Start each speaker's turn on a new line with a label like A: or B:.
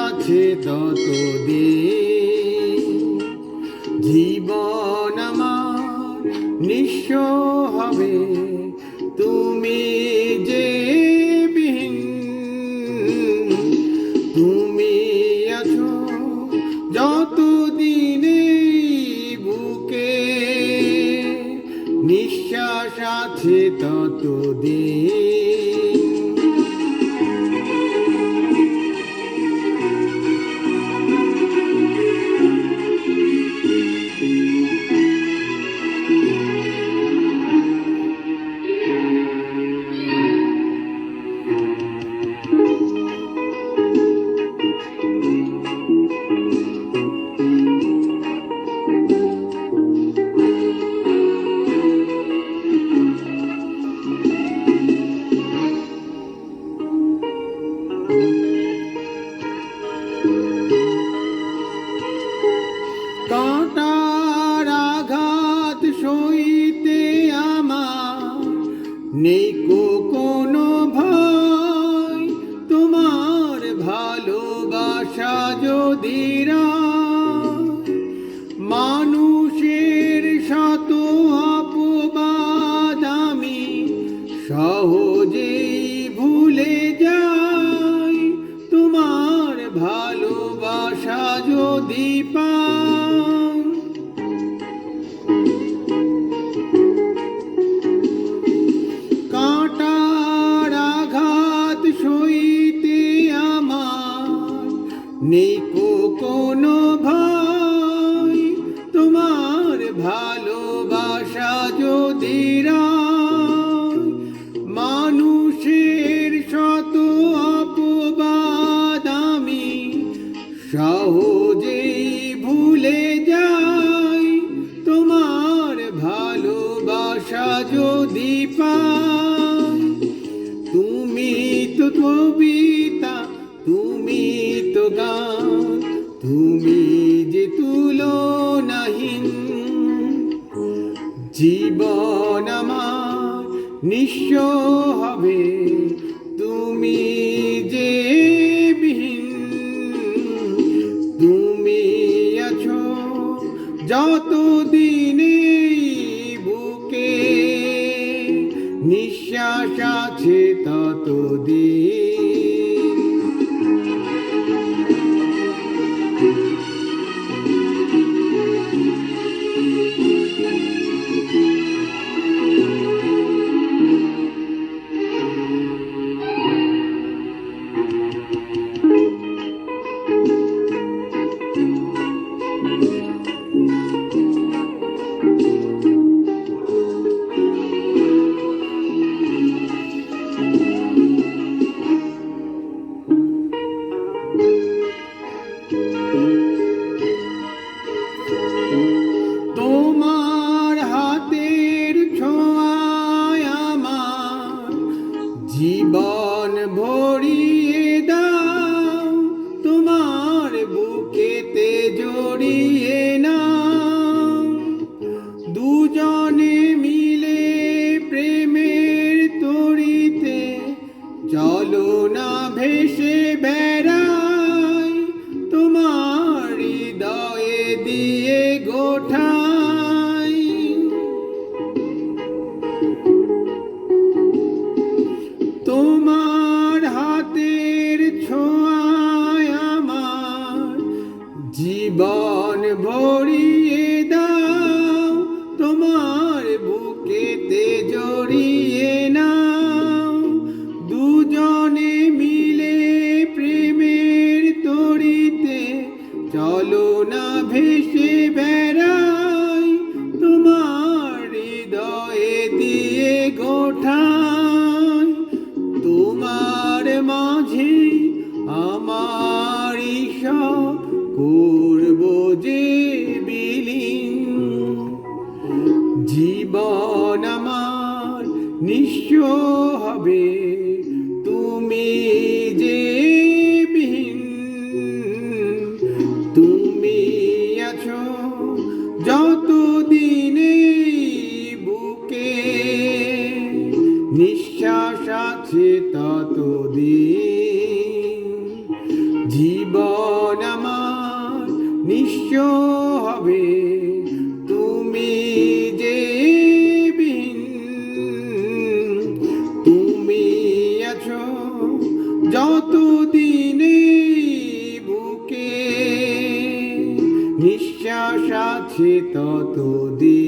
A: আছে ততদিন জীবন আমার নিঃস্ব হবে তুমি যে বিহীন। তুমি আছো যতদিনে বুকে নিঃশ্বাস আছে ততদিন। কাঁটার আঘাত সইতে আমার নেই কোনো ভয়, তোমার ভালোবাসা যদি মানুষের শত অপবাদ আমি সহজেই ভুলে যাই, তোমার ভালোবাসা যদি পাই। কাঁটার আঘাত সইতে আমার নেই কোনো ভয়, তোমার ভালোবাসা যদি মানুষের শত অপবাদ আমি সহজেই ভুলে যাই, তোমার ভালোবাসা যদি পাই। তুমি তো কবিতা, তুমি তো গান, তুমি যে তুলনাহীন। জীবন আমার নিঃস্ব হবে তুমি যে বিহীন। তুমি আছো যতদিনে বুকে নিঃশ্বাস আছে ততদিন। তোমার হাতের ছোঁয়ায় আমার জীবন ভরিয়ে দাও, তোমার বুকেতে জড়িয়ে নাও। দুজনে মিলে প্রেমের তরিতে চলো না ভেসে বেড়াই, তোমার হৃদয়ে দিয়ে গোঠাই। তোমার হাতের ছোঁয়ায় আমার জীবন ভরিয়ে দাও, তোমার বুকেতে জড়িয়ে নাও। দুজনে মিলে প্রেমের তরিতে চলো না ভেসে বেড়াই, তোমার হৃদয়ে দিয়ে গোঠাই। তোমার মাঝে আমার সব করব যে বিলীন। জীবন আমার নিঃস্ব হবে তুমি যে বিহীন। তুমি আছো যতদিনে বুকে নিঃশ্বাস আছে ততদিন। জীবন যত দিনে বুকে নিঃশ্বাস আছে তত দিন